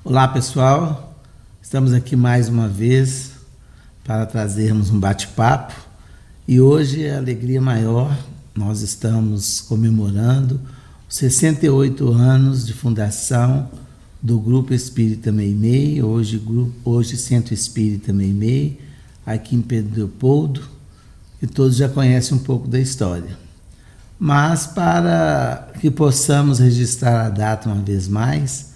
Olá pessoal, estamos aqui mais uma vez para trazermos um bate-papo e hoje é alegria maior, nós estamos comemorando os 68 anos de fundação do Grupo Espírita Meimei, hoje Centro Espírita Meimei, aqui em Pedro Leopoldo, e todos já conhecem um pouco da história. Mas para que possamos registrar a data uma vez mais,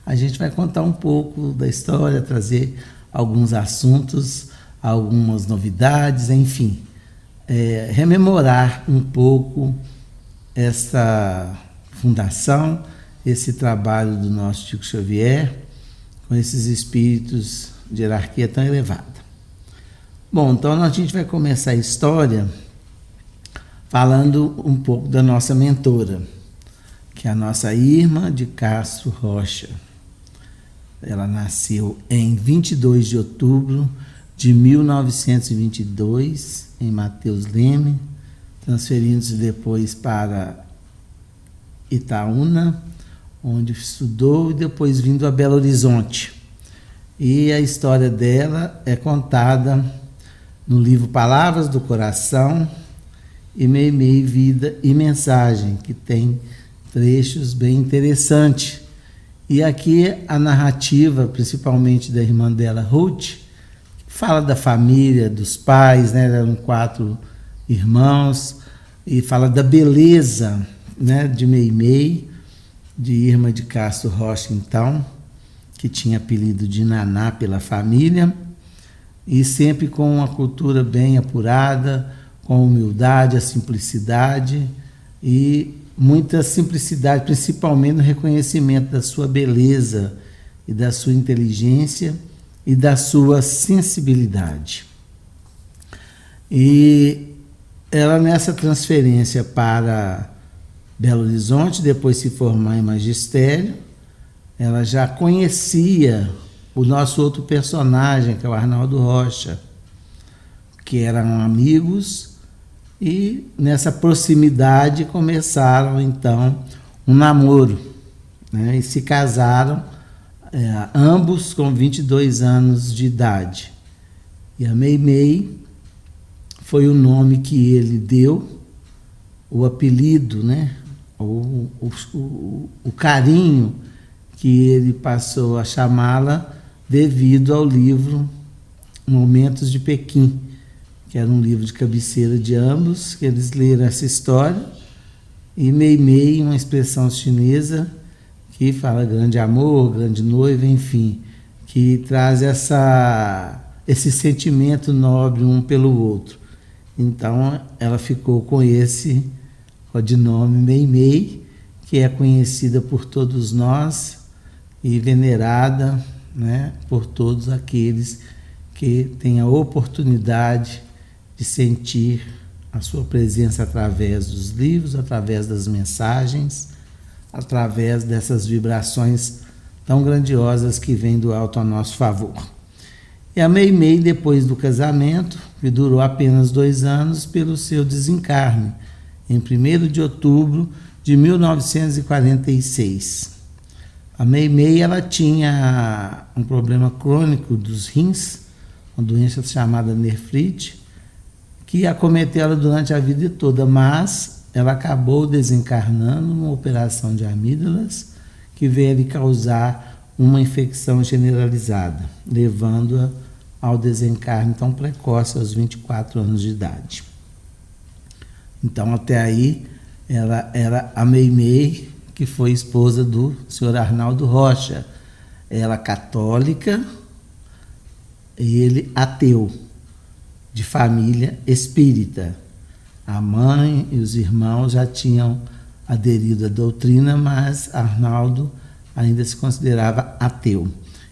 a gente vai contar um pouco da história, trazer alguns assuntos, algumas novidades, enfim, rememorar um pouco esta fundação, esse trabalho do nosso Chico Xavier, com esses espíritos de hierarquia tão elevada. Bom, então a gente vai começar a história falando um pouco da nossa mentora, que é a nossa Irma de Castro Rocha. Ela nasceu em 22 de outubro de 1922, em Mateus Leme, transferindo-se depois para Itaúna, onde estudou, e depois vindo a Belo Horizonte. E a história dela é contada no livro Palavras do Coração e Meimei, Vida e Mensagem, que tem trechos bem interessantes. E aqui a narrativa, principalmente da irmã dela, Ruth, fala da família, dos pais, né? Eram 4 irmãos, e fala da beleza, né, de Meimei, de Irma de Castro Rocha, então, que tinha apelido de Naná pela família, e sempre com uma cultura bem apurada, com a humildade, a simplicidade e muita simplicidade, principalmente no reconhecimento da sua beleza e da sua inteligência e da sua sensibilidade. E ela, nessa transferência para Belo Horizonte, depois se formar em magistério, ela já conhecia o nosso outro personagem, que é o Arnaldo Rocha, que eram amigos, e nessa proximidade começaram então um namoro, né? E se casaram, ambos com 22 anos de idade. E a Meimei foi o nome que ele deu, o apelido, né? O carinho que ele passou a chamá-la devido ao livro Momentos de Pequim, que era um livro de cabeceira de ambos, que eles leram essa história, e Meimei, uma expressão chinesa que fala grande amor, grande noiva, enfim, que traz esse sentimento nobre um pelo outro. Então ela ficou com esse codinome Meimei, que é conhecida por todos nós e venerada, né, por todos aqueles que têm a oportunidade de sentir a sua presença através dos livros, através das mensagens, através dessas vibrações tão grandiosas que vêm do alto a nosso favor. E a Meimei, depois do casamento, que durou apenas 2 anos, pelo seu desencarne, em 1º de outubro de 1946. A Meimei, ela tinha um problema crônico dos rins, uma doença chamada nefrite, que acometeu ela durante a vida toda, mas ela acabou desencarnando numa operação de amígdalas que veio a lhe causar uma infecção generalizada, levando-a ao desencarne tão precoce, aos 24 anos de idade. Então, até aí, ela era a Meimei, que foi esposa do senhor Arnaldo Rocha. Ela católica e ele ateu, de família espírita. A mãe e os irmãos já tinham aderido à doutrina, mas Arnaldo ainda se considerava ateu.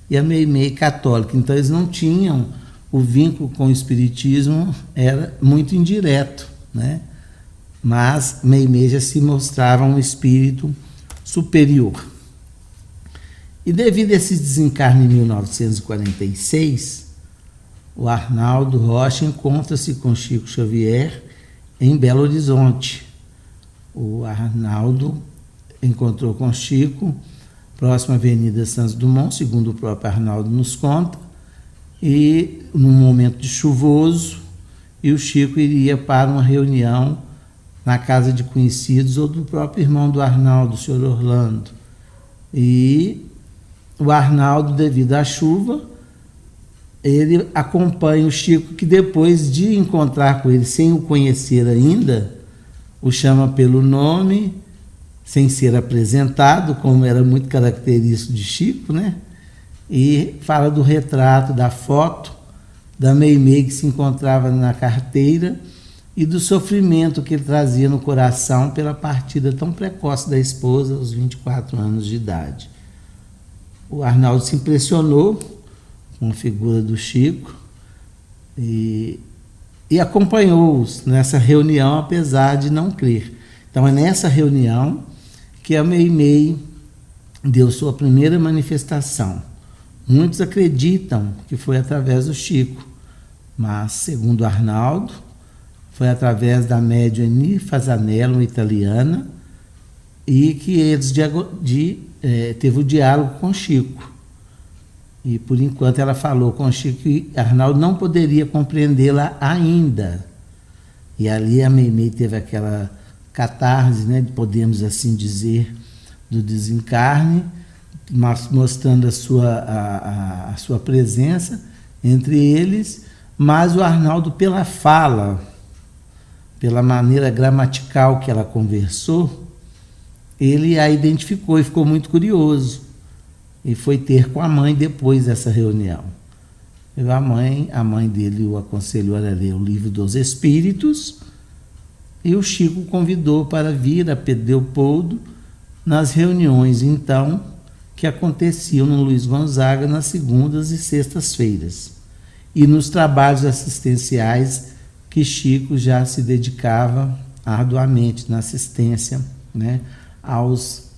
E a Meimei católica. Então eles não tinham o vínculo com o espiritismo, era muito indireto, né? Mas Meimei já se mostrava um espírito superior. E devido a esse desencarne em 1946, o Arnaldo Rocha encontra-se com Chico Xavier em Belo Horizonte. O Arnaldo encontrou com Chico próxima à Avenida Santos Dumont, segundo o próprio Arnaldo nos conta, e num momento de chuvoso, e o Chico iria para uma reunião na casa de conhecidos ou do próprio irmão do Arnaldo, o senhor Orlando. E o Arnaldo, devido à chuva, ele acompanha o Chico, que depois de encontrar com ele, sem o conhecer ainda, o chama pelo nome, sem ser apresentado, como era muito característico de Chico, né? E fala do retrato, da foto da Meimei que se encontrava na carteira e do sofrimento que ele trazia no coração pela partida tão precoce da esposa aos 24 anos de idade. O Arnaldo se impressionou com a figura do Chico e acompanhou-os nessa reunião, apesar de não crer. Então é nessa reunião que a Meimei deu sua primeira manifestação. Muitos acreditam que foi através do Chico, mas, segundo Arnaldo, foi através da médium Eni Fasanello, uma italiana, e que eles teve o diálogo com Chico. E, por enquanto, ela falou com Chico e Arnaldo não poderia compreendê-la ainda. E ali a Meimei teve aquela catarse, né, podemos assim dizer, do desencarne, mostrando a sua presença entre eles, mas o Arnaldo, pela fala, pela maneira gramatical que ela conversou, ele a identificou e ficou muito curioso. E foi ter com a mãe depois dessa reunião. E a mãe dele o aconselhou a ler o Livro dos Espíritos, e o Chico o convidou para vir a Pedro Leopoldo nas reuniões, então, que aconteciam no Luiz Gonzaga nas segundas e sextas-feiras, e nos trabalhos assistenciais que Chico já se dedicava arduamente na assistência, né, aos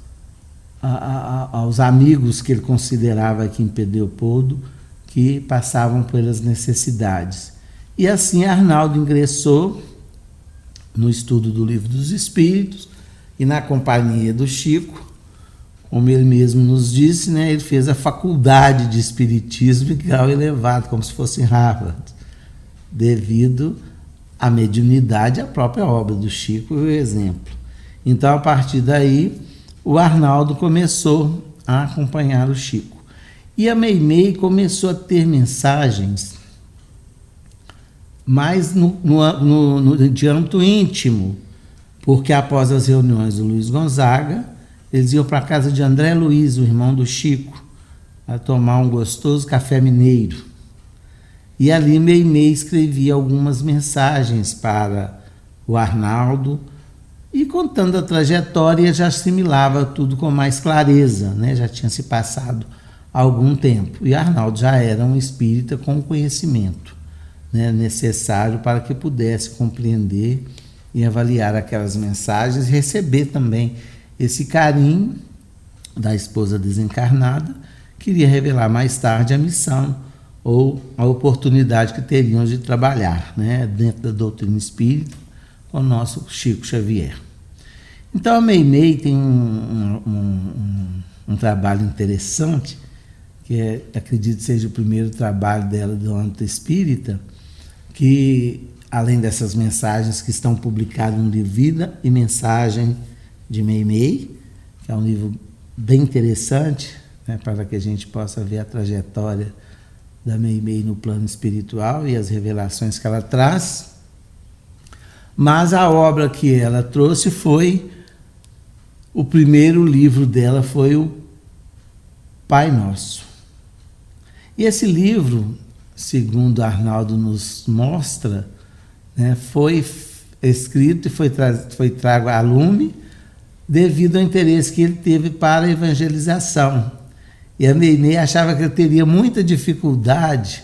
amigos que ele considerava aqui em Pedro Leopoldo, que passavam pelas necessidades. E assim Arnaldo ingressou no estudo do Livro dos Espíritos, e na companhia do Chico, como ele mesmo nos disse, né, ele fez a faculdade de Espiritismo em grau elevado, como se fosse em Harvard, devido à mediunidade, à própria obra do Chico e o exemplo. Então, a partir daí, o Arnaldo começou a acompanhar o Chico. E a Meimei começou a ter mensagens mais de âmbito íntimo, porque após as reuniões do Luiz Gonzaga, eles iam para a casa de André Luiz, o irmão do Chico, a tomar um gostoso café mineiro. E ali Meimei escrevia algumas mensagens para o Arnaldo, e contando a trajetória já assimilava tudo com mais clareza, né? Já tinha se passado algum tempo. E Arnaldo já era um espírita com conhecimento, né, necessário para que pudesse compreender e avaliar aquelas mensagens, e receber também esse carinho da esposa desencarnada, que iria revelar mais tarde a missão ou a oportunidade que teriam de trabalhar, né, dentro da doutrina espírita com o nosso Chico Xavier. Então a Meimei tem um trabalho interessante, que acredito seja o primeiro trabalho dela do âmbito espírita, que além dessas mensagens que estão publicadas no livro Vida e Mensagem de Meimei, que é um livro bem interessante, né, para que a gente possa ver a trajetória da Meimei no plano espiritual e as revelações que ela traz. Mas a obra que ela trouxe foi, o primeiro livro dela foi o Pai Nosso. E esse livro, segundo Arnaldo nos mostra, né, foi escrito e foi trago a lume devido ao interesse que ele teve para a evangelização. E a Meimei achava que ele teria muita dificuldade,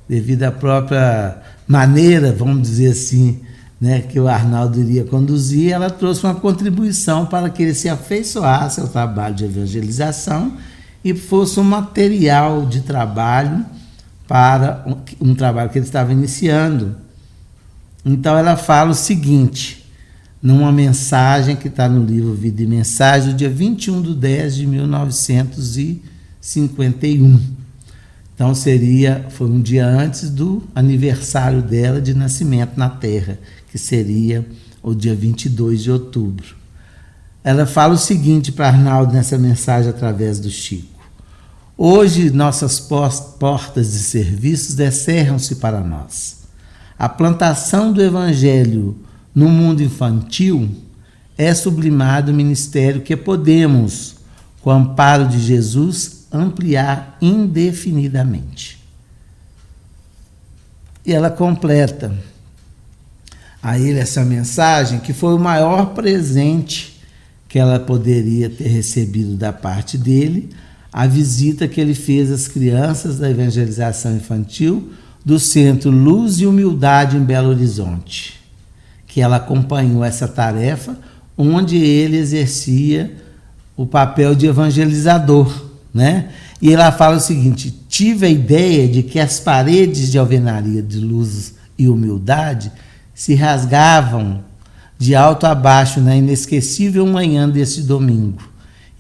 devido à própria maneira, vamos dizer assim, né, que o Arnaldo iria conduzir. Ela trouxe uma contribuição para que ele se afeiçoasse ao trabalho de evangelização e fosse um material de trabalho para um trabalho que ele estava iniciando. Então ela fala o seguinte: numa mensagem que está no livro Vida e Mensagem, do dia 21/10/1951. Então foi um dia antes do aniversário dela de nascimento na Terra, que seria o dia 22 de outubro. Ela fala o seguinte para Arnaldo nessa mensagem através do Chico: hoje nossas portas de serviços descerram-se para nós. A plantação do Evangelho no mundo infantil é sublimado o ministério que podemos, com o amparo de Jesus, ampliar indefinidamente. E ela completa a ele essa mensagem, que foi o maior presente que ela poderia ter recebido da parte dele, a visita que ele fez às crianças da evangelização infantil do Centro Luz e Humildade em Belo Horizonte, que ela acompanhou essa tarefa, onde ele exercia o papel de evangelizador, né? E ela fala o seguinte: tive a ideia de que as paredes de alvenaria de luz e humildade se rasgavam de alto a baixo na inesquecível manhã desse domingo,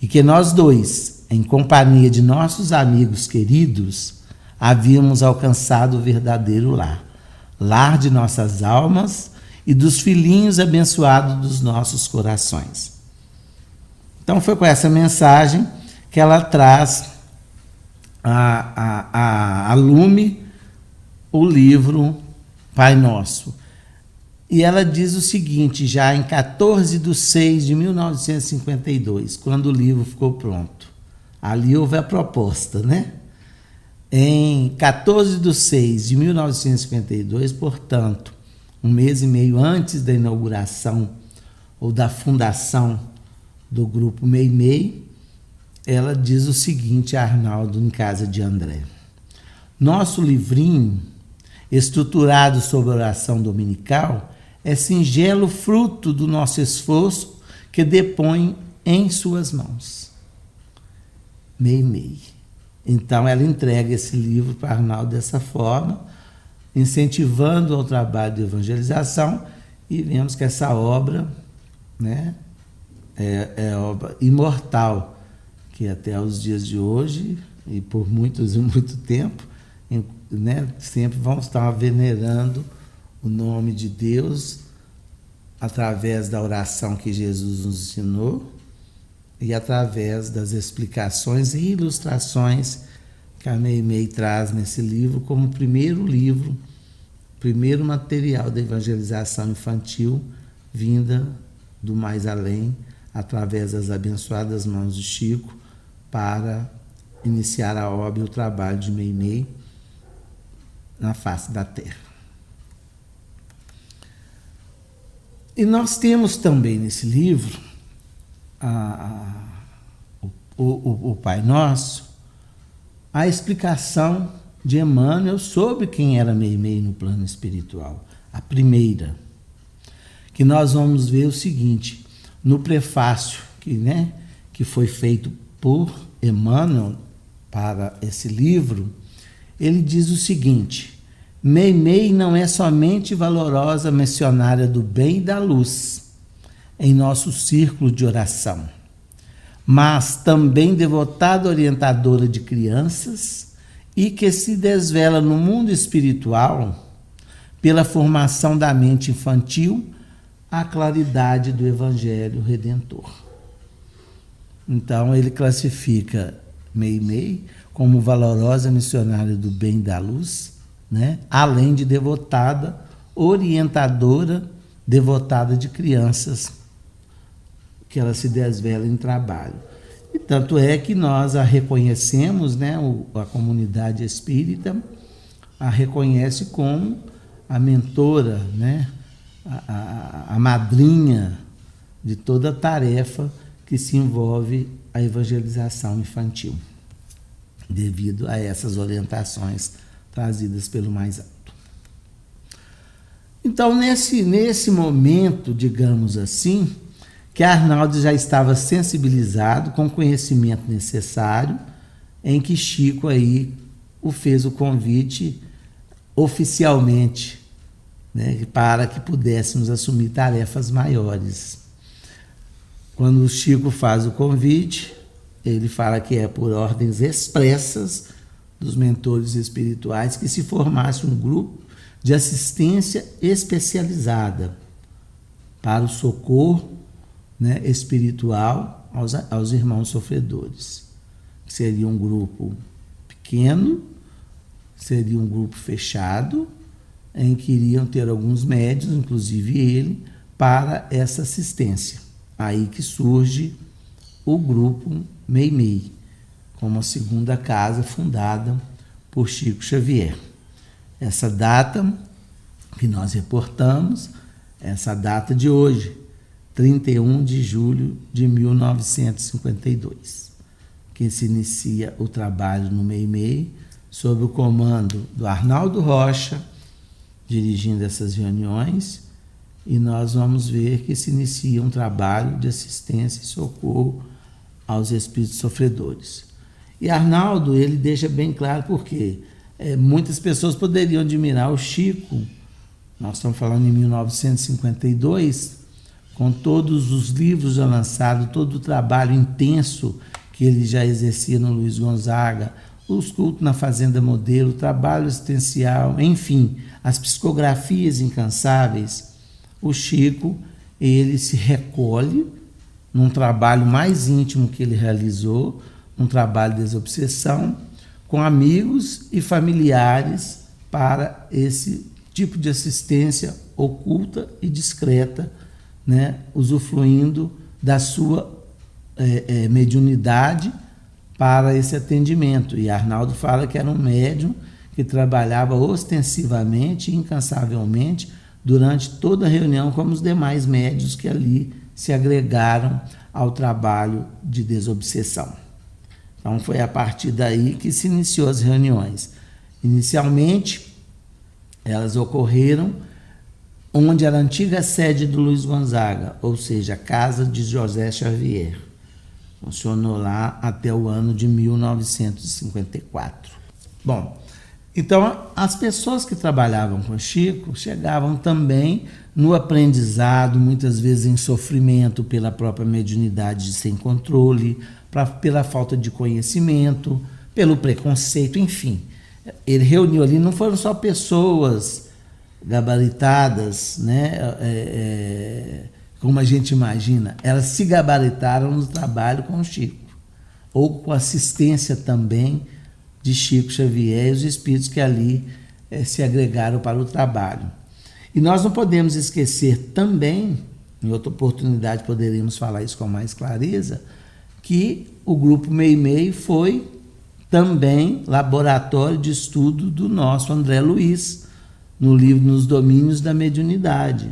e que nós dois, em companhia de nossos amigos queridos, havíamos alcançado o verdadeiro lar de nossas almas e dos filhinhos abençoados dos nossos corações. Então foi com essa mensagem que ela traz a lume o livro Pai Nosso. E ela diz o seguinte, já em 14/6/1952, quando o livro ficou pronto. Ali houve a proposta, né? Em 14/6/1952, portanto, um mês e meio antes da inauguração ou da fundação do grupo Meimei, ela diz o seguinte a Arnaldo em casa de André: nosso livrinho, estruturado sobre a oração dominical, é singelo fruto do nosso esforço que depõe em suas mãos. Meimei. Então ela entrega esse livro para Arnaldo dessa forma, incentivando ao trabalho de evangelização, e vemos que essa obra, né, é obra imortal, que até os dias de hoje, e por muito tempo, né, sempre vão estar venerando o nome de Deus através da oração que Jesus nos ensinou e através das explicações e ilustrações que a Meimei traz nesse livro como primeiro material da evangelização infantil vinda do mais além, através das abençoadas mãos de Chico, para iniciar a obra e o trabalho de Meimei na face da terra. E nós temos também nesse livro o Pai Nosso, a explicação de Emmanuel sobre quem era Meimei no plano espiritual. A primeira, que nós vamos ver o seguinte, no prefácio que foi feito por Emmanuel para esse livro, ele diz o seguinte: Meimei não é somente valorosa missionária do bem e da luz em nosso círculo de oração, mas também devotada orientadora de crianças e que se desvela no mundo espiritual pela formação da mente infantil à claridade do Evangelho Redentor. Então ele classifica Meimei como valorosa missionária do bem e da luz, né? Além de devotada, orientadora, devotada de crianças, que ela se desvela em trabalho. E tanto é que nós a reconhecemos, né? A comunidade espírita a reconhece como a mentora, né? a madrinha de toda a tarefa que se envolve a evangelização infantil, devido a essas orientações trazidas pelo mais alto. Então, nesse momento, digamos assim, que Arnaldo já estava sensibilizado com o conhecimento necessário, em que Chico aí fez o convite oficialmente né, para que pudéssemos assumir tarefas maiores. Quando o Chico faz o convite, ele fala que é por ordens expressas dos mentores espirituais que se formasse um grupo de assistência especializada para o socorro, né, espiritual aos irmãos sofredores. Seria um grupo pequeno, seria um grupo fechado, em que iriam ter alguns médiuns, inclusive ele, para essa assistência. Aí que surge o grupo Meimei, como a segunda casa fundada por Chico Xavier. Essa data que nós reportamos, essa data de hoje, 31 de julho de 1952, que se inicia o trabalho no Meimei, sob o comando do Arnaldo Rocha, dirigindo essas reuniões, e nós vamos ver que se inicia um trabalho de assistência e socorro aos espíritos sofredores. E Arnaldo, ele deixa bem claro porque muitas pessoas poderiam admirar o Chico, nós estamos falando em 1952, com todos os livros já lançados, todo o trabalho intenso que ele já exercia no Luiz Gonzaga, os cultos na Fazenda Modelo, o trabalho assistencial, enfim, as psicografias incansáveis. O Chico, ele se recolhe num trabalho mais íntimo que ele realizou, um trabalho de desobsessão, com amigos e familiares para esse tipo de assistência oculta e discreta, né, usufruindo da sua mediunidade para esse atendimento. E Arnaldo fala que era um médium que trabalhava ostensivamente e incansavelmente durante toda a reunião, como os demais médiuns que ali se agregaram ao trabalho de desobsessão. Então foi a partir daí que se iniciou as reuniões. Inicialmente, elas ocorreram onde era a antiga sede do Luiz Gonzaga, ou seja, a casa de José Xavier. Funcionou lá até o ano de 1954. Bom, então as pessoas que trabalhavam com Chico chegavam também no aprendizado, muitas vezes em sofrimento pela própria mediunidade sem controle, pela falta de conhecimento, pelo preconceito, enfim. Ele reuniu ali, não foram só pessoas gabaritadas, né, como a gente imagina, elas se gabaritaram no trabalho com o Chico, ou com assistência também de Chico Xavier e os espíritos que ali se agregaram para o trabalho. E nós não podemos esquecer também, em outra oportunidade poderíamos falar isso com mais clareza, que o grupo Meimei foi também laboratório de estudo do nosso André Luiz, no livro Nos Domínios da Mediunidade,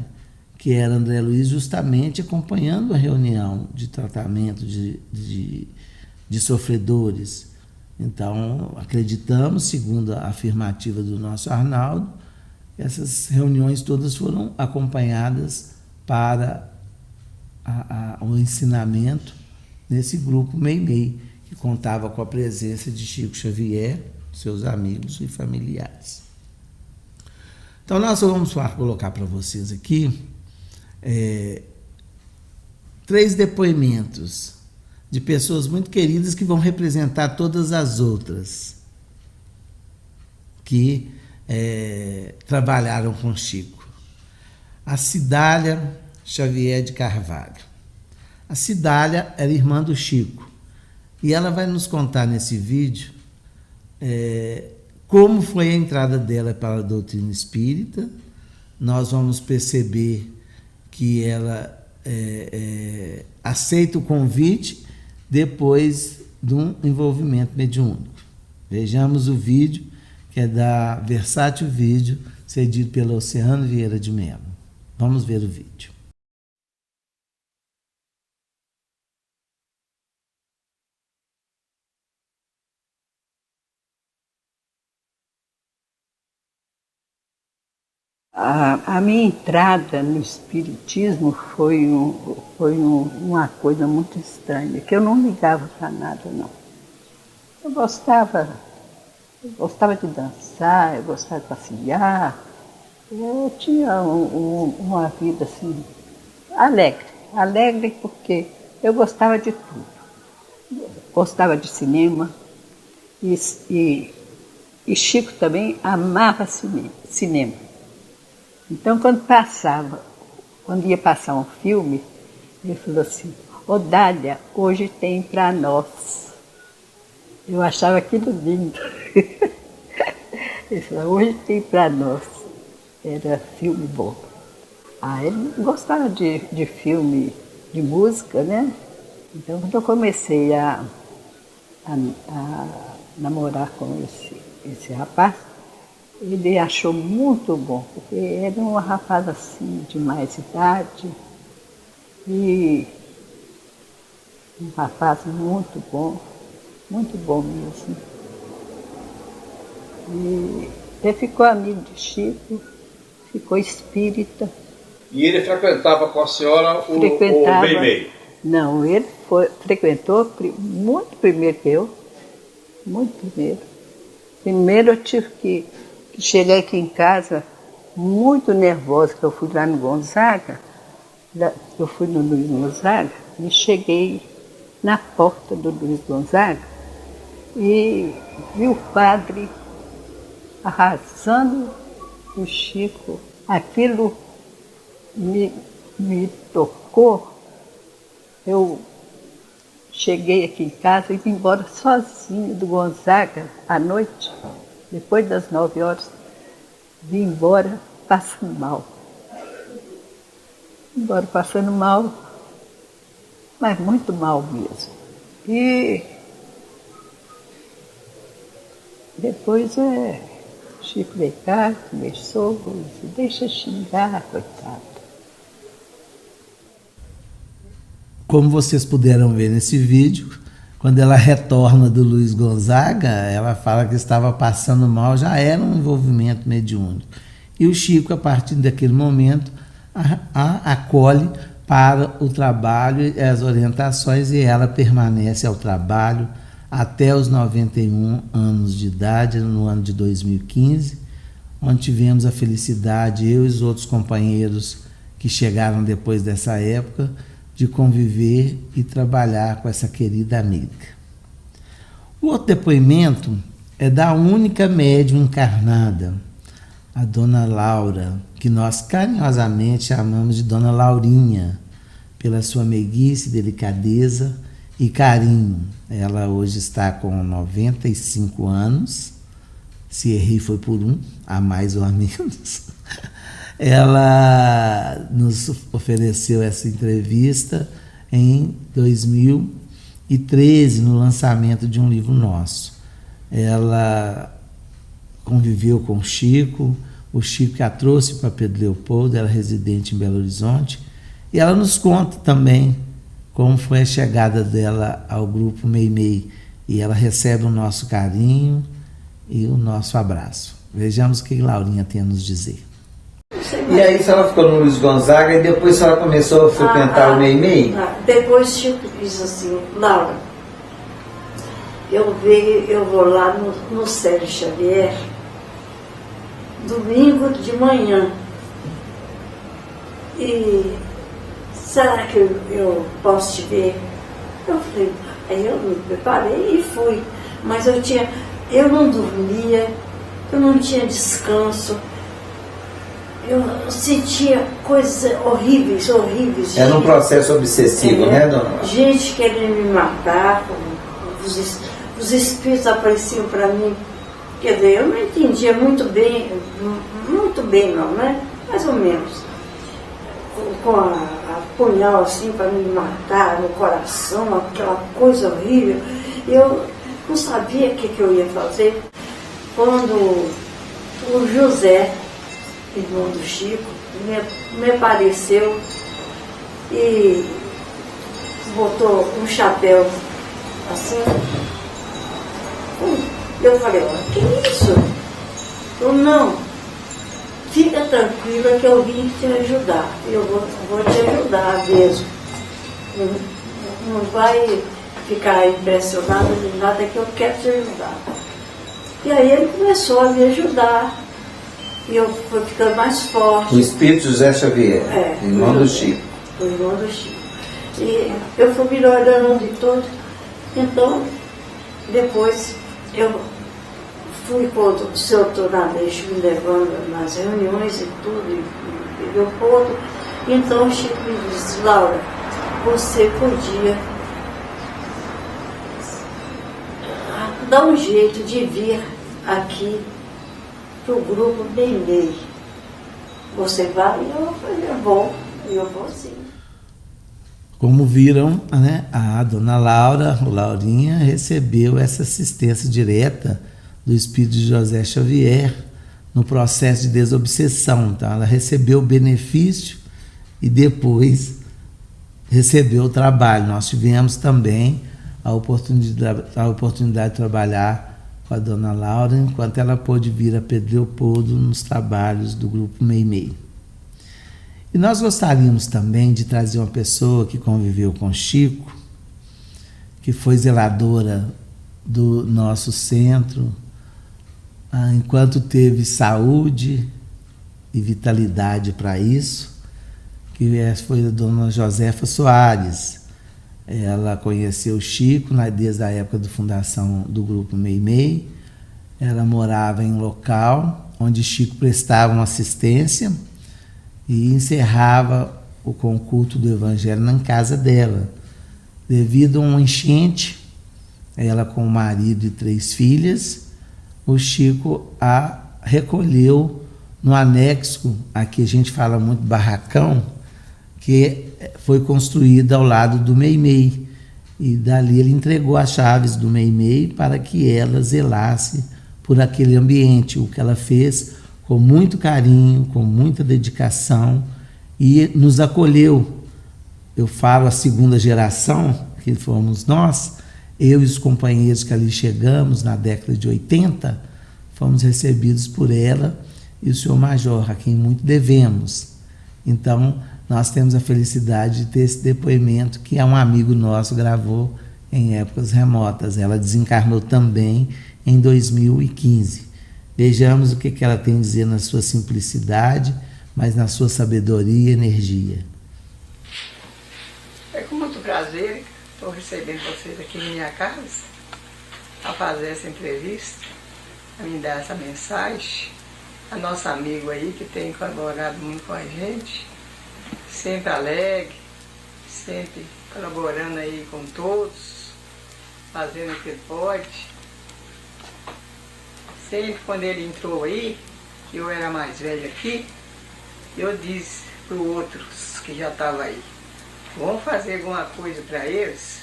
que era André Luiz justamente acompanhando a reunião de tratamento de sofredores. Então, acreditamos, segundo a afirmativa do nosso Arnaldo, essas reuniões todas foram acompanhadas para o ensinamento nesse grupo Meimei, que contava com a presença de Chico Xavier, seus amigos e familiares. Então, nós vamos colocar para vocês aqui 3 depoimentos de pessoas muito queridas que vão representar todas as outras que trabalharam com Chico. A Cidália Xavier de Carvalho. A Cidália era irmã do Chico e ela vai nos contar nesse vídeo como foi a entrada dela para a doutrina espírita. Nós vamos perceber que ela aceita o convite depois de um envolvimento mediúnico. Vejamos o vídeo, que é da Versátil Vídeo, cedido pelo Oceano Vieira de Mello. Vamos ver o vídeo. A minha entrada no espiritismo foi uma coisa muito estranha, que eu não ligava para nada, não. Eu gostava de dançar, eu gostava de passear, Eu tinha uma vida assim, alegre. Alegre porque eu gostava de tudo. Gostava de cinema e Chico também amava cinema. Então, quando ia passar um filme, ele falou assim: "Ô Dália, hoje tem para nós." Eu achava aquilo lindo. Ele falou: "Hoje tem para nós." Era filme bom. Ele gostava de filme, de música, né? Então, quando eu comecei a namorar com esse rapaz, ele achou muito bom, porque era um rapaz assim, de mais idade, e um rapaz muito bom mesmo. E ele ficou amigo de Chico, ficou espírita. E ele frequentava com a senhora o Meimei? Não, ele frequentou muito primeiro que eu, muito primeiro. Primeiro eu tive que chegar aqui em casa muito nervosa, que eu fui lá no Gonzaga, eu fui no Luiz Gonzaga, e cheguei na porta do Luiz Gonzaga e vi o padre arrasando o Chico. Aquilo me tocou. Eu cheguei aqui em casa e vim embora sozinha do Gonzaga à noite, depois das 9 horas, vim embora passando mal. Embora passando mal, mas muito mal mesmo. E depois Chico veio cá, conversou, disse: "Deixa xingar, coitado." Como vocês puderam ver nesse vídeo, quando ela retorna do Luiz Gonzaga, ela fala que estava passando mal, já era um envolvimento mediúnico. E o Chico, a partir daquele momento, a acolhe para o trabalho e as orientações, e ela permanece ao trabalho até os 91 anos de idade, no ano de 2015, onde tivemos a felicidade, eu e os outros companheiros que chegaram depois dessa época, de conviver e trabalhar com essa querida amiga. O outro depoimento é da única médium encarnada, a Dona Laura, que nós carinhosamente chamamos de Dona Laurinha, pela sua meiguice, delicadeza e carinho. Ela hoje está com 95 anos, se errei foi por um, a mais ou a menos. Ela nos ofereceu essa entrevista em 2013, no lançamento de um livro nosso. Ela conviveu com o Chico que a trouxe para Pedro Leopoldo, ela é residente em Belo Horizonte, e ela nos conta também como foi a chegada dela ao grupo Meimei, e ela recebe o nosso carinho e o nosso abraço. Vejamos o que Laurinha tem a nos dizer. E aí a senhora ficou no Luiz Gonzaga e depois a senhora começou a frequentar o Meimei? Depois Chico disse assim: "Laura, eu vou lá no Sérgio Xavier domingo de manhã. E será que eu posso te ver?" Eu falei, aí eu me preparei e fui. Mas eu não dormia, eu não tinha descanso. Eu sentia coisas horríveis. Era um processo obsessivo, né, dona? Gente querendo me matar, os espíritos apareciam para mim. Quer dizer, eu não entendia muito bem não, né? Mais ou menos. Com a punhal assim para me matar no coração, aquela coisa horrível. Eu não sabia o que eu ia fazer. Quando o José, irmão do Chico, me apareceu e botou um chapéu assim. Eu falei, olha, que isso? Eu não, fica tranquila que eu vim te ajudar. Eu vou te ajudar mesmo. Não vai ficar impressionada de nada, que eu quero te ajudar. E aí ele começou a me ajudar. E eu fui ficando mais forte. O espírito José Xavier, irmão do Chico. O irmão do Chico. E eu fui melhorando e tudo. Então, depois eu fui quando o seu Toradeixo me levando nas reuniões e tudo, e eu pude. Então o Chico me disse, Laura, você podia dar um jeito de vir aqui para o grupo Meimei. Você vai? Eu falei, eu vou sim. Como viram, né, a dona Laura, o Laurinha, recebeu essa assistência direta do espírito de José Xavier no processo de desobsessão. Então, ela recebeu o benefício e depois recebeu o trabalho. Nós tivemos também a oportunidade de trabalhar com a dona Laura, enquanto ela pôde vir a Pedro Leopoldo nos trabalhos do grupo Meimei. E nós gostaríamos também de trazer uma pessoa que conviveu com Chico, que foi zeladora do nosso centro, enquanto teve saúde e vitalidade para isso, que foi a dona Josefa Soares. Ela conheceu o Chico desde a época da fundação do grupo Meimei. Ela morava em um local onde Chico prestava uma assistência e encerrava o culto do Evangelho na casa dela. Devido a uma enchente, ela com o marido e 3 filhas, o Chico a recolheu no anexo, aqui a gente fala muito barracão, que foi construído ao lado do Meimei. E dali ele entregou as chaves do Meimei para que ela zelasse por aquele ambiente, o que ela fez com muito carinho, com muita dedicação, e nos acolheu. Eu falo a segunda geração, que fomos nós, eu e os companheiros que ali chegamos na década de 80, fomos recebidos por ela e o senhor Major, a quem muito devemos. Então, nós temos a felicidade de ter esse depoimento que um amigo nosso gravou em épocas remotas. Ela desencarnou também em 2015. Vejamos o que ela tem a dizer na sua simplicidade, mas na sua sabedoria e energia. É com muito prazer que estou recebendo vocês aqui em minha casa, a fazer essa entrevista, a me dar essa mensagem. A nossa amigo aí que tem colaborado muito com a gente, sempre alegre, sempre colaborando aí com todos, fazendo o que ele pode. Sempre quando ele entrou aí, eu era mais velho aqui, eu disse para os outros que já estavam aí, vamos fazer alguma coisa para eles.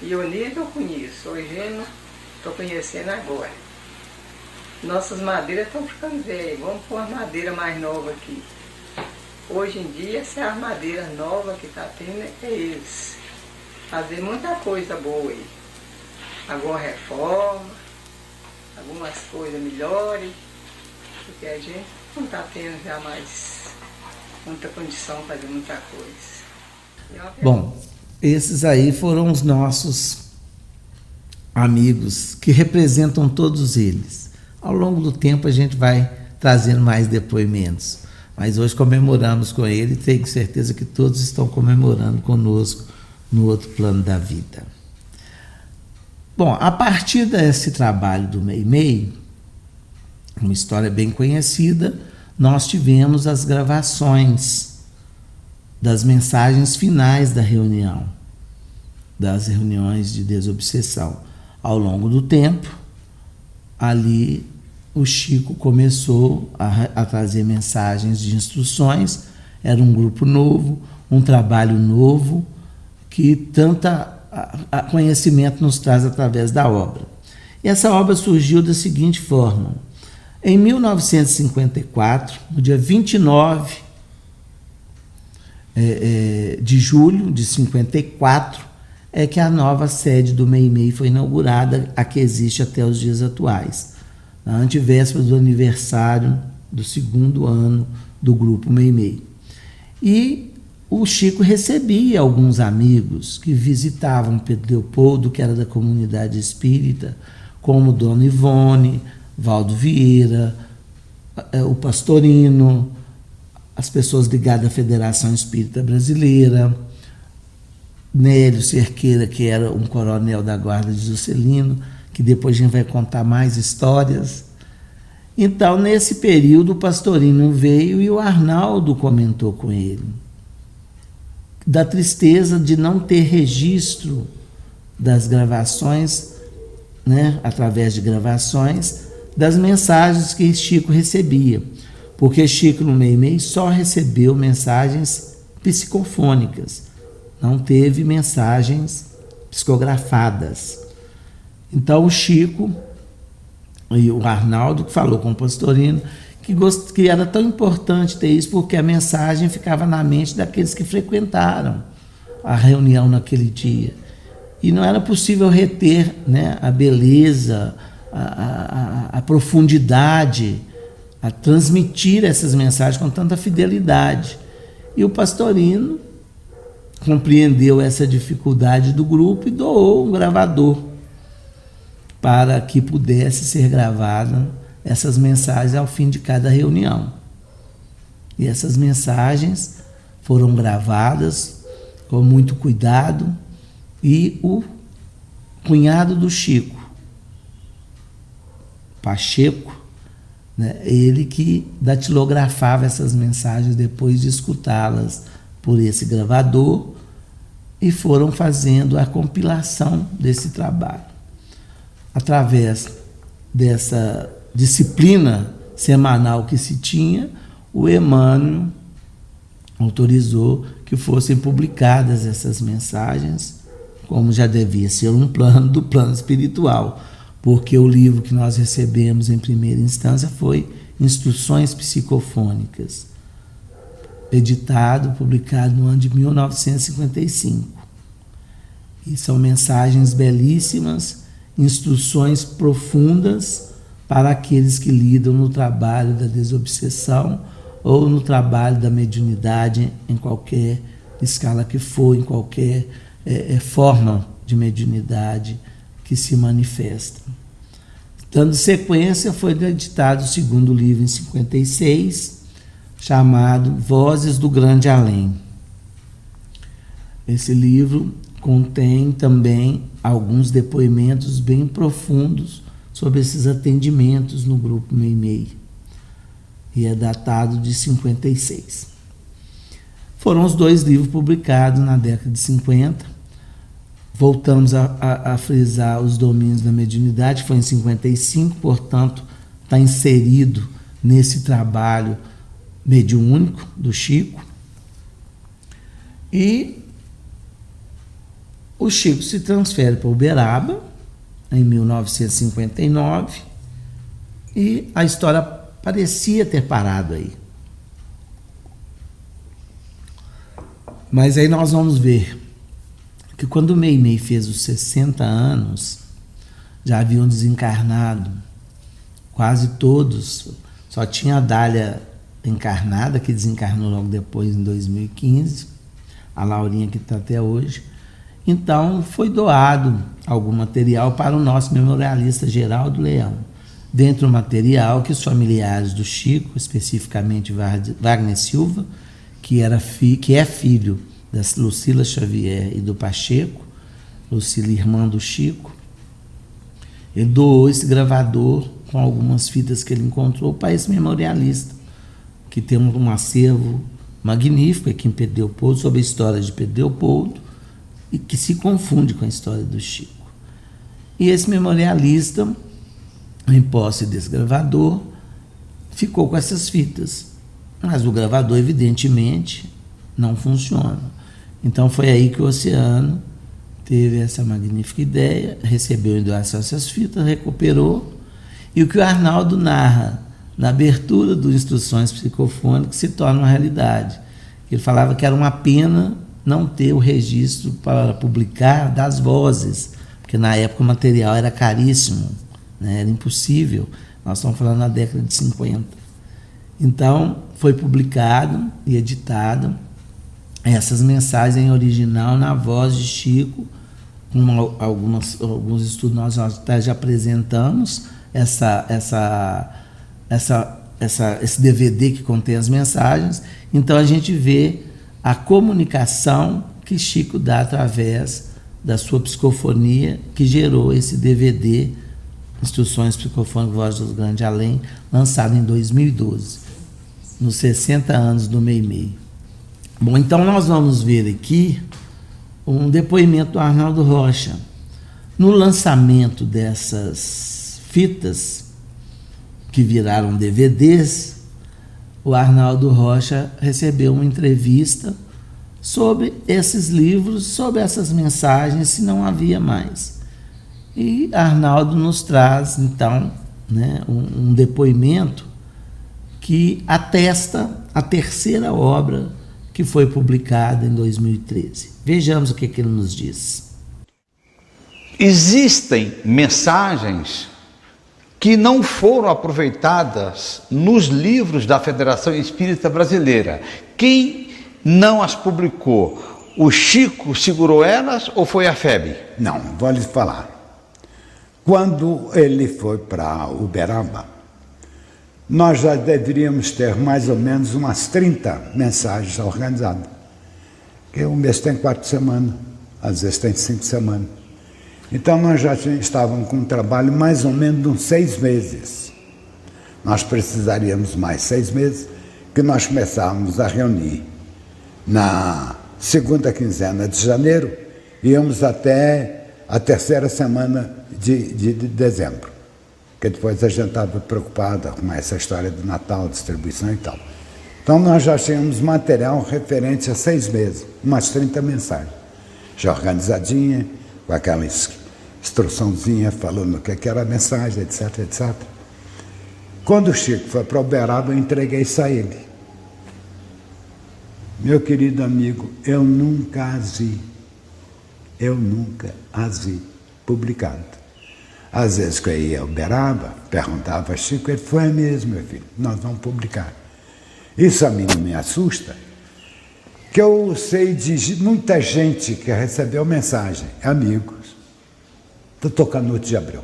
E eu eu conheço, hoje eu não estou conhecendo agora. Nossas madeiras estão ficando velhas, vamos pôr uma madeira mais nova aqui. Hoje em dia, essa é a madeira nova que está tendo, é eles. Fazer muita coisa boa aí. Alguma reforma, algumas coisas melhores, porque a gente não está tendo já mais muita condição de fazer muita coisa. Bom, esses aí foram os nossos amigos que representam todos eles. Ao longo do tempo a gente vai trazendo mais depoimentos, mas hoje comemoramos com ele e tenho certeza que todos estão comemorando conosco no outro plano da vida. Bom, a partir desse trabalho do Meimei, uma história bem conhecida, nós tivemos as gravações das mensagens finais da reunião, das reuniões de desobsessão. Ao longo do tempo, ali o Chico começou a trazer mensagens de instruções. Era um grupo novo, um trabalho novo, que tanta conhecimento nos traz através da obra. E essa obra surgiu da seguinte forma: em 1954, no dia 29 de julho de 54, é que a nova sede do Meimei foi inaugurada, a que existe até os dias atuais, na antevéspera do aniversário do 2º ano do grupo Meimei. E o Chico recebia alguns amigos que visitavam Pedro Leopoldo, que era da comunidade espírita, como Dona Ivone, Valdo Vieira, o Pastorino, as pessoas ligadas à Federação Espírita Brasileira, Nélio Cerqueira, que era um coronel da Guarda de Juscelino, que depois a gente vai contar mais histórias. Então, nesse período, o Pastorino veio e o Arnaldo comentou com ele da tristeza de não ter registro das gravações, né, através de gravações, das mensagens que Chico recebia. Porque Chico, no Meimei, só recebeu mensagens psicofônicas, não teve mensagens psicografadas. Então o Chico e o Arnaldo, que falou com o Pastorino, que era tão importante ter isso, porque a mensagem ficava na mente daqueles que frequentaram a reunião naquele dia. E não era possível reter, né, a beleza, a profundidade, a transmitir essas mensagens com tanta fidelidade. E o Pastorino compreendeu essa dificuldade do grupo e doou um gravador para que pudesse ser gravada essas mensagens ao fim de cada reunião. E essas mensagens foram gravadas com muito cuidado, e o cunhado do Chico, Pacheco, né, ele que datilografava essas mensagens depois de escutá-las por esse gravador, e foram fazendo a compilação desse trabalho. Através dessa disciplina semanal que se tinha, o Emmanuel autorizou que fossem publicadas essas mensagens, como já devia ser um plano do plano espiritual, porque o livro que nós recebemos em primeira instância foi Instruções Psicofônicas, editado, publicado no ano de 1955. E são mensagens belíssimas, instruções profundas para aqueles que lidam no trabalho da desobsessão ou no trabalho da mediunidade, em qualquer escala que for, em qualquer forma de mediunidade que se manifesta. Dando sequência, foi editado o segundo livro em 56, chamado Vozes do Grande Além. Esse livro contém também alguns depoimentos bem profundos sobre esses atendimentos no grupo Meimei, e é datado de 56. Foram os 2 livros publicados na década de 50. Voltamos a frisar os domínios da mediunidade, foi em 55, portanto, está inserido nesse trabalho mediúnico do Chico. E o Chico se transfere para Uberaba em 1959 e a história parecia ter parado aí. Mas aí nós vamos ver que quando o Meimei fez os 60 anos, já haviam desencarnado quase todos, só tinha a Dália encarnada, que desencarnou logo depois, em 2015, a Laurinha, que está até hoje. Então foi doado algum material para o nosso memorialista Geraldo Leão. Dentro do material que os familiares do Chico, especificamente Wagner Silva, que é filho da Lucila Xavier e do Pacheco, Lucila, irmã do Chico, ele doou esse gravador com algumas fitas que ele encontrou para esse memorialista, que tem um acervo magnífico aqui em Pedro Leopoldo, sobre a história de Pedro Leopoldo, e que se confunde com a história do Chico. E esse memorialista, em posse desse gravador, ficou com essas fitas, mas o gravador, evidentemente, não funciona. Então foi aí que o Oceano teve essa magnífica ideia, recebeu em doação essas fitas, recuperou, e o que o Arnaldo narra na abertura do Instruções Psicofônicas se torna uma realidade. Ele falava que era uma pena não ter o registro para publicar das vozes, porque na época o material era caríssimo, né? Era impossível. Nós estamos falando na década de 50. Então foi publicado e editado essas mensagens em original na voz de Chico, com alguns estudos nós até já apresentamos essa esse DVD que contém as mensagens. Então a gente vê a comunicação que Chico dá através da sua psicofonia, que gerou esse DVD, Instruções Psicofônicas Voz do Grande Além, lançado em 2012, nos 60 anos do Meimei. Bom, então nós vamos ver aqui um depoimento do Arnaldo Rocha. No lançamento dessas fitas, que viraram DVDs, o Arnaldo Rocha recebeu uma entrevista sobre esses livros, sobre essas mensagens, se não havia mais. E Arnaldo nos traz, então, né, um depoimento que atesta a terceira obra que foi publicada em 2013. Vejamos o que ele nos diz. Existem mensagens que não foram aproveitadas nos livros da Federação Espírita Brasileira. Quem não as publicou? O Chico segurou elas ou foi a FEB? Não, vou lhes falar. Quando ele foi para Uberaba, nós já deveríamos ter mais ou menos umas 30 mensagens organizadas. Porque o mês tem 4 semanas, às vezes tem 5 semanas. Então nós já estávamos com um trabalho mais ou menos de uns 6 meses. Nós precisaríamos mais 6 meses, que nós começávamos a reunir na segunda quinzena de janeiro, íamos até a terceira semana de dezembro, que depois a gente estava preocupado com essa história do Natal, distribuição e tal. Então nós já tínhamos material referente a 6 meses, umas 30 mensagens, já organizadinha, com aquela instruçãozinha falando o que era a mensagem, etc, etc. Quando o Chico foi para Uberaba, eu entreguei isso a ele. Meu querido amigo, eu nunca as vi publicado. Às vezes que eu ia a Uberaba, perguntava a Chico, ele foi mesmo, meu filho, nós vamos publicar. Isso a mim não me assusta, que eu sei de muita gente que recebeu mensagem, amigos, Doutor Canuto de Abreu,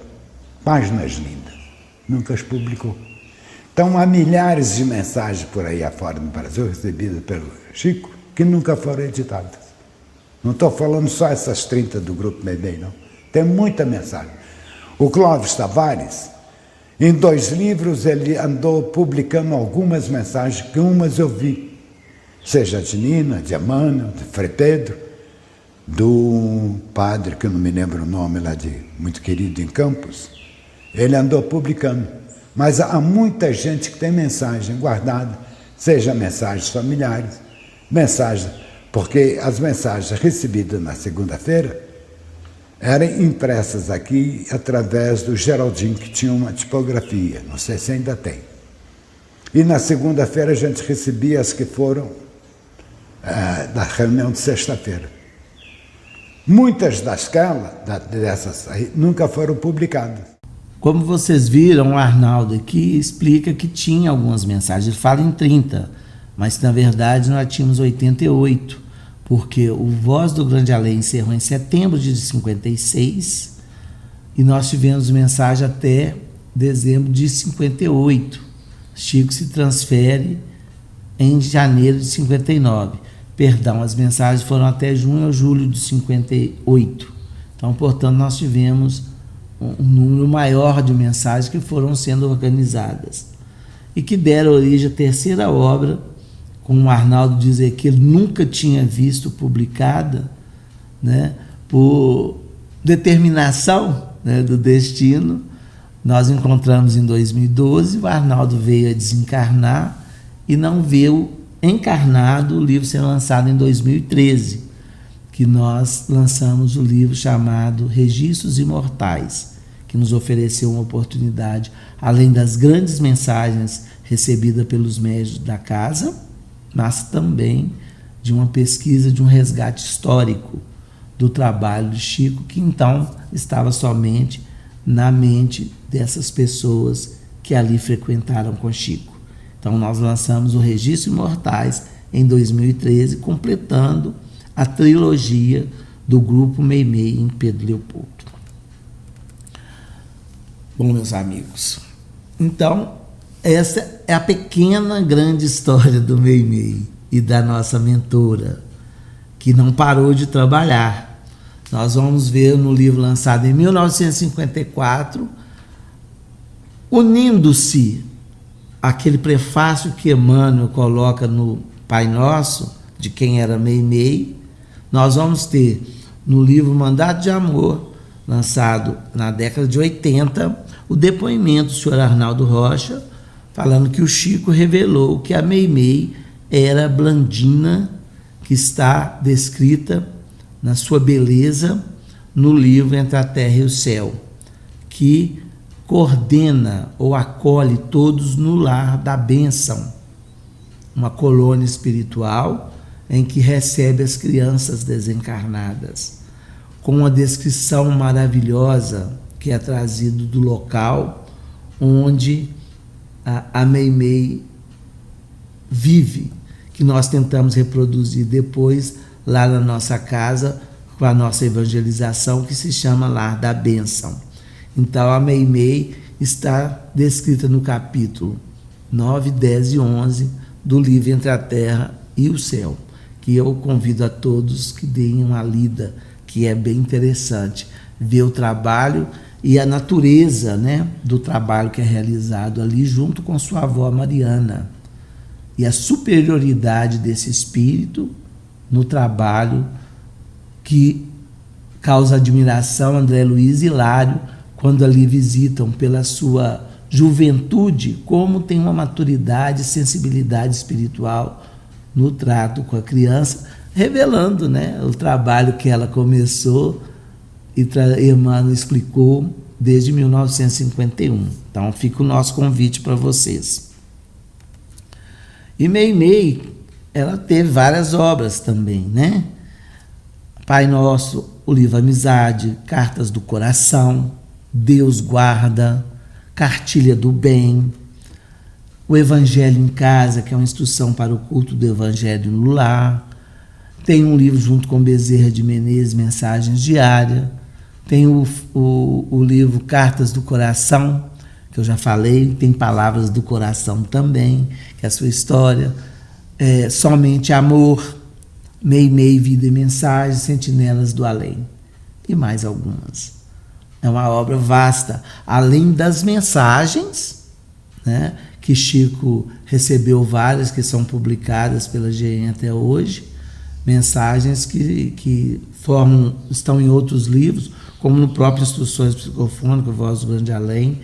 páginas lindas, nunca as publicou. Então há milhares de mensagens por aí afora no Brasil, recebidas pelo Chico, que nunca foram editadas. Não estou falando só essas 30 do Grupo Meimei, não. Tem muita mensagem. O Clóvis Tavares, em 2 livros, ele andou publicando algumas mensagens, que umas eu vi, seja de Nina, de Emmanuel, de Frei Pedro, do padre, que eu não me lembro o nome lá, muito querido em Campos, ele andou publicando. Mas há muita gente que tem mensagem guardada, seja mensagens familiares, mensagens, porque as mensagens recebidas na segunda-feira eram impressas aqui através do Geraldinho, que tinha uma tipografia, não sei se ainda tem. E na segunda-feira a gente recebia as que foram da reunião de sexta-feira. Muitas dessas aí nunca foram publicadas. Como vocês viram, o Arnaldo aqui explica que tinha algumas mensagens. Ele fala em 30, mas na verdade nós tínhamos 88, porque o Voz do Grande Além encerrou em setembro de 56 e nós tivemos mensagem até dezembro de 58. Chico se transfere em janeiro de 59. Perdão, as mensagens foram até junho ou julho de 58. Então, portanto, nós tivemos um número maior de mensagens que foram sendo organizadas e que deram origem à terceira obra, como o Arnaldo diz aqui, que ele nunca tinha visto publicada, né, por determinação, né, do destino. Nós encontramos em 2012, o Arnaldo veio a desencarnar e não veio encarnado o livro sendo lançado em 2013, que nós lançamos o livro chamado Registros Imortais, que nos ofereceu uma oportunidade, além das grandes mensagens recebidas pelos médiuns da casa, mas também de uma pesquisa, de um resgate histórico do trabalho de Chico, que então estava somente na mente dessas pessoas que ali frequentaram com Chico. Então nós lançamos o Registro Imortais em 2013, completando a trilogia do Grupo Meimei em Pedro Leopoldo. Bom, meus amigos, então essa é a pequena, grande história do Meimei e da nossa mentora, que não parou de trabalhar. Nós vamos ver no livro lançado em 1954, unindo-se aquele prefácio que Emmanuel coloca no Pai Nosso, de quem era Meimei. Nós vamos ter no livro Mandato de Amor, lançado na década de 80, o depoimento do senhor Arnaldo Rocha, falando que o Chico revelou que a Meimei era Blandina, que está descrita na sua beleza no livro Entre a Terra e o Céu, que coordena ou acolhe todos no lar da bênção, uma colônia espiritual em que recebe as crianças desencarnadas, com uma descrição maravilhosa que é trazido do local onde a Meimei vive, que nós tentamos reproduzir depois lá na nossa casa com a nossa evangelização, que se chama Lar da Bênção. Então a Meimei está descrita no capítulo 9, 10 e 11 do livro Entre a Terra e o Céu, que eu convido a todos que deem uma lida, que é bem interessante ver o trabalho e a natureza, né, do trabalho que é realizado ali junto com sua avó Mariana, e a superioridade desse espírito no trabalho que causa admiração André Luiz e Hilário quando ali visitam pela sua juventude, como tem uma maturidade e sensibilidade espiritual no trato com a criança, revelando, né, o trabalho que ela começou e Emmanuel explicou desde 1951. Então fica o nosso convite para vocês. E Meimei, ela teve várias obras também, né? Pai Nosso, o livro Amizade, Cartas do Coração, Deus Guarda, Cartilha do Bem, o Evangelho em Casa, que é uma instrução para o culto do Evangelho no lar. Tem um livro junto com Bezerra de Menezes, Mensagens Diárias. Tem o livro Cartas do Coração, que eu já falei. Tem Palavras do Coração também, que é a sua história. Somente Amor, Meimei, Vida e Mensagem, Sentinelas do Além. E mais algumas. É uma obra vasta, além das mensagens, né, que Chico recebeu várias, que são publicadas pela GEM até hoje, mensagens que estão em outros livros, como no próprio Instruções Psicofônicas, Voz do Grande Além,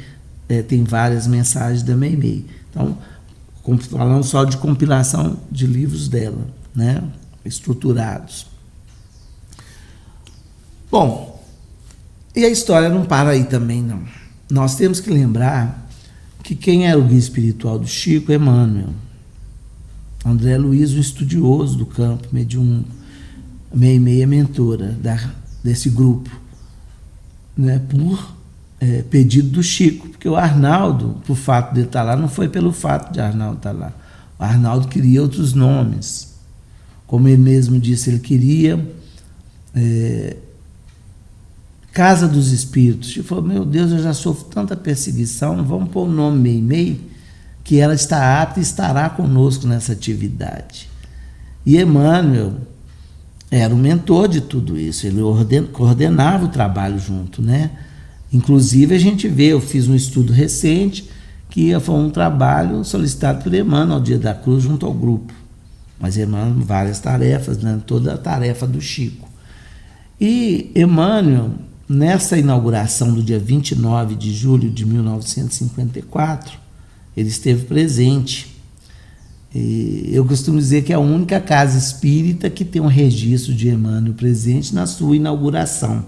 tem várias mensagens da Meimei. Então, falando só de compilação de livros dela, né, estruturados. Bom, e a história não para aí também, não. Nós temos que lembrar que quem era o guia espiritual do Chico é Emmanuel. André Luiz, um estudioso do campo mediúnico. Meimei é mentora desse grupo, né, por pedido do Chico, porque o Arnaldo, por fato de estar lá, não foi pelo fato de Arnaldo estar lá. O Arnaldo queria outros nomes. Como ele mesmo disse, ele queria Casa dos Espíritos. Ele falou, meu Deus, eu já sofro tanta perseguição, vamos pôr o nome Meimei, que ela está apta e estará conosco nessa atividade. E Emmanuel era o mentor de tudo isso, ele coordenava o trabalho junto, né? Inclusive a gente vê, eu fiz um estudo recente, que foi um trabalho solicitado por Emmanuel ao Dia da Cruz junto ao grupo. Mas Emmanuel, várias tarefas, né? Toda a tarefa do Chico. E Emmanuel, nessa inauguração do dia 29 de julho de 1954, ele esteve presente. E eu costumo dizer que é a única casa espírita que tem um registro de Emmanuel presente na sua inauguração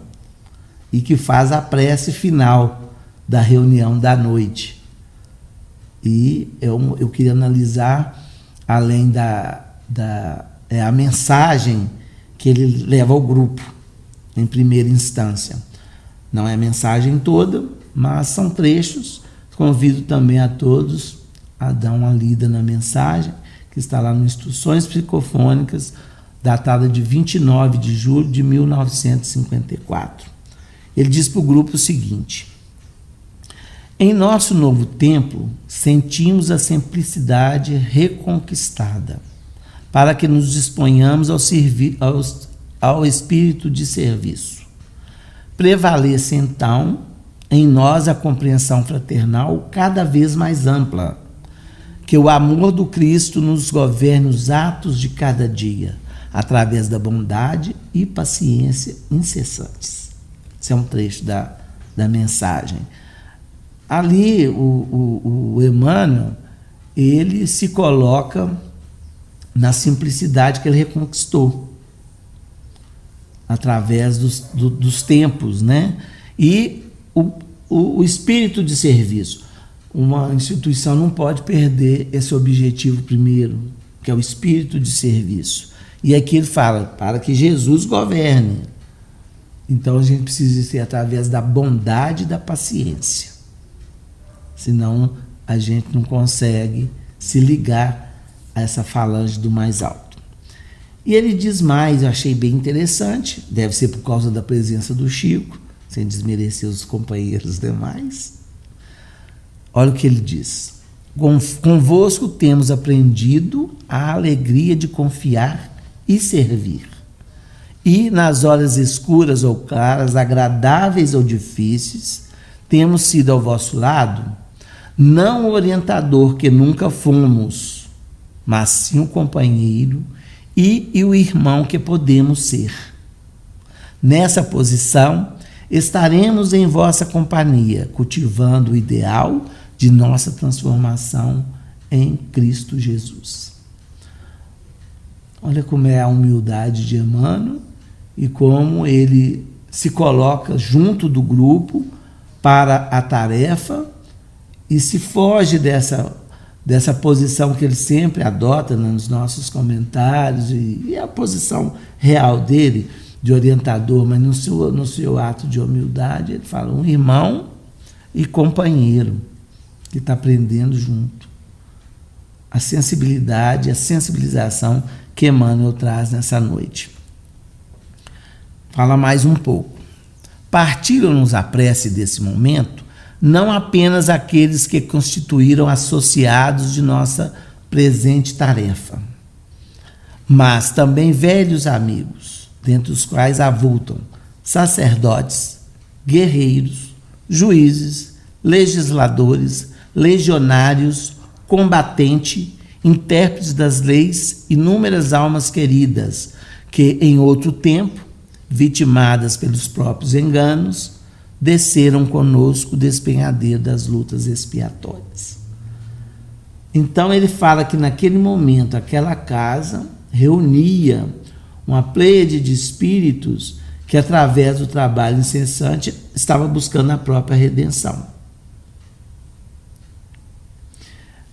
e que faz a prece final da reunião da noite. E eu queria analisar, além a mensagem que ele leva ao grupo, em primeira instância. Não é a mensagem toda, mas são trechos. Convido também a todos a dar uma lida na mensagem, que está lá no Instruções Psicofônicas, datada de 29 de julho de 1954. Ele diz para o grupo o seguinte: Em nosso novo templo, sentimos a simplicidade reconquistada, para que nos disponhamos ao espírito de serviço. Prevaleça, então, em nós a compreensão fraternal cada vez mais ampla, que o amor do Cristo nos governe os atos de cada dia, através da bondade e paciência incessantes. Esse é um trecho da mensagem. Ali, o Emmanuel, ele se coloca na simplicidade que ele reconquistou, através dos tempos, né? E o espírito de serviço. Uma instituição não pode perder esse objetivo primeiro, que é o espírito de serviço. E aqui ele fala, para que Jesus governe. Então a gente precisa ser através da bondade e da paciência. Senão a gente não consegue se ligar a essa falange do mais alto. E ele diz mais, eu achei bem interessante, deve ser por causa da presença do Chico, sem desmerecer os companheiros demais. Olha o que ele diz. Convosco temos aprendido a alegria de confiar e servir. E nas horas escuras ou claras, agradáveis ou difíceis, temos sido ao vosso lado, não o orientador que nunca fomos, mas sim o companheiro e o irmão que podemos ser. Nessa posição, estaremos em vossa companhia, cultivando o ideal de nossa transformação em Cristo Jesus. Olha como é a humildade de Emmanuel e como ele se coloca junto do grupo para a tarefa e se foge dessa posição que ele sempre adota nos nossos comentários e a posição real dele de orientador, mas no seu ato de humildade ele fala um irmão e companheiro que está aprendendo junto. A sensibilidade, a sensibilização que Emmanuel traz nessa noite. Fala mais um pouco. Partilham-nos a prece desse momento não apenas aqueles que constituíram associados de nossa presente tarefa, mas também velhos amigos, dentre os quais avultam sacerdotes, guerreiros, juízes, legisladores, legionários, combatente, intérpretes das leis, inúmeras almas queridas, que em outro tempo, vitimadas pelos próprios enganos, desceram conosco o despenhadeiro das lutas expiatórias. Então ele fala que naquele momento aquela casa reunia uma pleiade de espíritos que através do trabalho incessante estava buscando a própria redenção.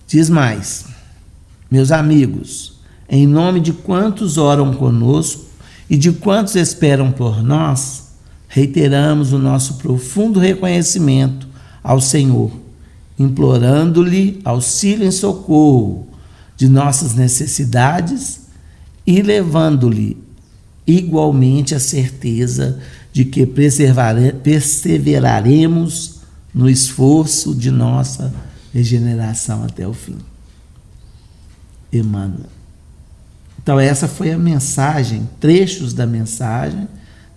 Diz mais, meus amigos, em nome de quantos oram conosco e de quantos esperam por nós, reiteramos o nosso profundo reconhecimento ao Senhor, implorando-lhe auxílio em socorro de nossas necessidades e levando-lhe igualmente a certeza de que perseveraremos no esforço de nossa regeneração até o fim. Emmanuel. Então essa foi a mensagem, trechos da mensagem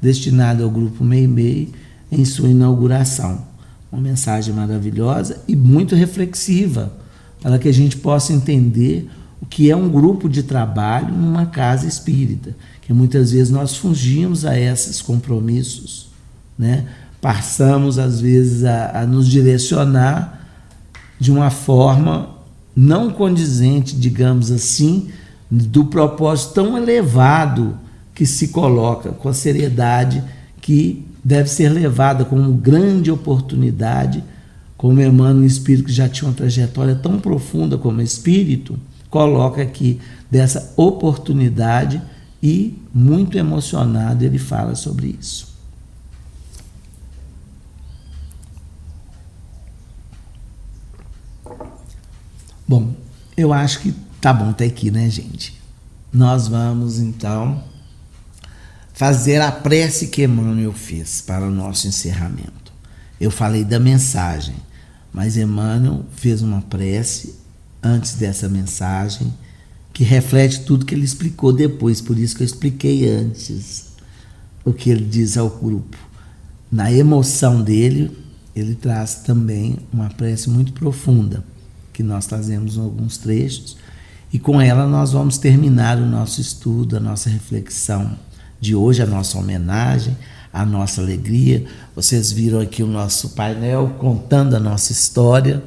destinada ao grupo Meimei em sua inauguração. Uma mensagem maravilhosa e muito reflexiva, para que a gente possa entender o que é um grupo de trabalho numa casa espírita, que muitas vezes nós fugimos a esses compromissos, né? Passamos às vezes a nos direcionar de uma forma não condizente, digamos assim, do propósito tão elevado que se coloca, com a seriedade que deve ser levada como grande oportunidade, como Emmanuel, um espírito que já tinha uma trajetória tão profunda como espírito, coloca aqui dessa oportunidade e muito emocionado ele fala sobre isso. Bom, eu acho que tá bom até aqui, né, gente? Nós vamos, então, fazer a prece que Emmanuel fez para o nosso encerramento. Eu falei da mensagem, Mas Emmanuel fez uma prece antes dessa mensagem que reflete tudo que ele explicou depois, por isso que eu expliquei antes o que ele diz ao grupo. Na emoção dele, ele traz também uma prece muito profunda, que nós trazemos em alguns trechos, e com ela nós vamos terminar o nosso estudo, a nossa reflexão de hoje, a nossa homenagem, a nossa alegria. Vocês viram aqui o nosso painel contando a nossa história,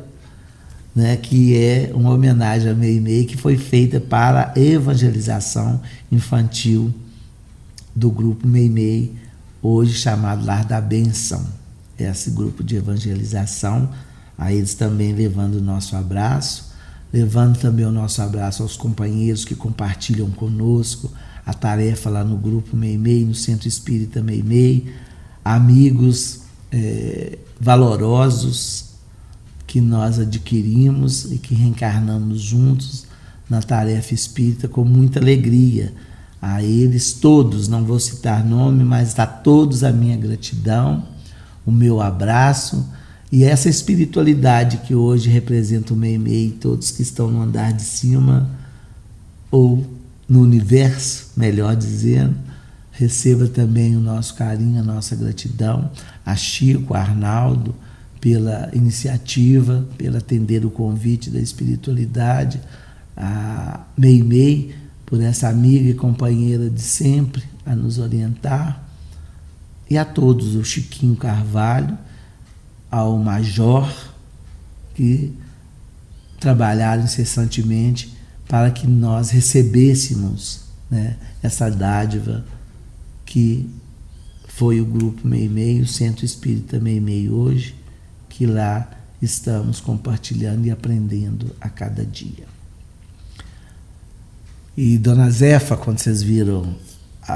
né, que é uma homenagem a Meimei, que foi feita para a evangelização infantil do grupo Meimei, hoje chamado Lar da Bênção. Esse grupo de evangelização, a eles também levando o nosso abraço, levando também o nosso abraço aos companheiros que compartilham conosco a tarefa lá no grupo Meimei, no Centro Espírita Meimei, amigos valorosos que nós adquirimos e que reencarnamos juntos na tarefa espírita com muita alegria. A eles todos, não vou citar nome, mas a todos a minha gratidão, o meu abraço e essa espiritualidade que hoje representa o Meimei e todos que estão no andar de cima ou no universo, melhor dizendo, receba também o nosso carinho, a nossa gratidão, a Chico, a Arnaldo, pela iniciativa, pelo atender o convite da espiritualidade, a Meimei, por essa amiga e companheira de sempre a nos orientar, e a todos, o Chiquinho Carvalho, ao Major, que trabalharam incessantemente para que nós recebêssemos, né, essa dádiva que foi o Grupo Meimei, o Centro Espírita Meimei hoje, que lá estamos compartilhando e aprendendo a cada dia. E Dona Zefa, quando vocês viram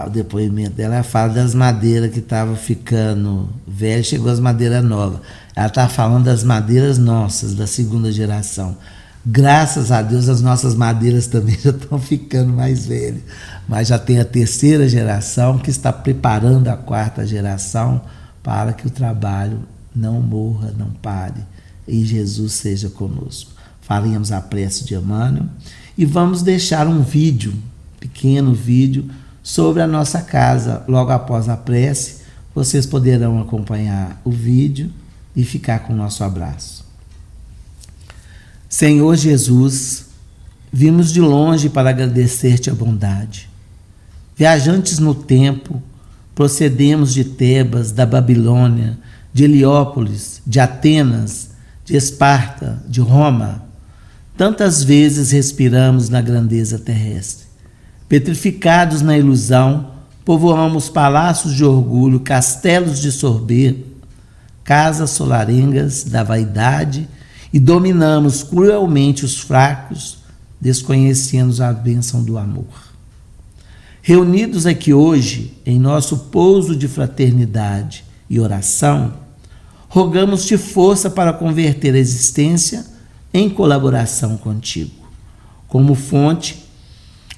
o depoimento dela, ela fala das madeiras que estavam ficando velhas, chegou as madeiras novas. Ela está falando das madeiras nossas, da segunda geração. Graças a Deus, as nossas madeiras também já estão ficando mais velhas. Mas já tem a terceira geração que está preparando a quarta geração para que o trabalho não morra, não pare, e Jesus seja conosco. Faremos a prece de Emmanuel e vamos deixar um vídeo, pequeno vídeo, sobre a nossa casa. Logo após a prece, vocês poderão acompanhar o vídeo e ficar com o nosso abraço. Senhor Jesus, vimos de longe para agradecer-te a bondade. Viajantes no tempo, procedemos de Tebas, da Babilônia, de Heliópolis, de Atenas, de Esparta, de Roma. Tantas vezes respiramos na grandeza terrestre. Petrificados na ilusão, povoamos palácios de orgulho, castelos de soberba, casas solarengas da vaidade e dominamos cruelmente os fracos, desconhecendo a bênção do amor. Reunidos aqui hoje, em nosso pouso de fraternidade e oração, rogamos-te força para converter a existência em colaboração contigo. Como fonte,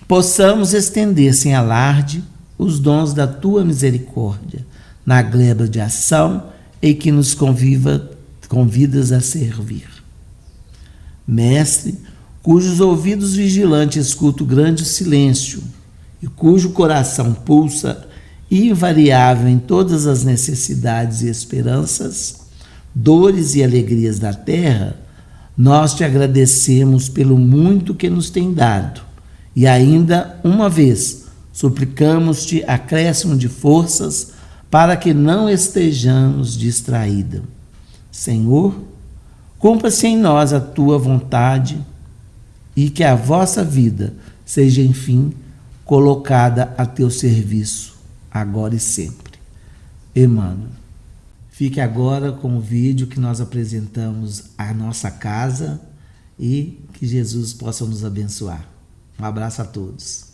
possamos estender sem alarde os dons da tua misericórdia, na gleba de ação em que nos convidas a servir. Mestre, cujos ouvidos vigilantes escutam o grande silêncio e cujo coração pulsa invariável em todas as necessidades e esperanças, dores e alegrias da terra, nós te agradecemos pelo muito que nos tem dado e ainda uma vez suplicamos-te acréscimo de forças para que não estejamos distraídos. Senhor, cumpra-se em nós a tua vontade e que a vossa vida seja, enfim, colocada a teu serviço, agora e sempre. Emmanuel. Fique agora com o vídeo que nós apresentamos à nossa casa e que Jesus possa nos abençoar. Um abraço a todos.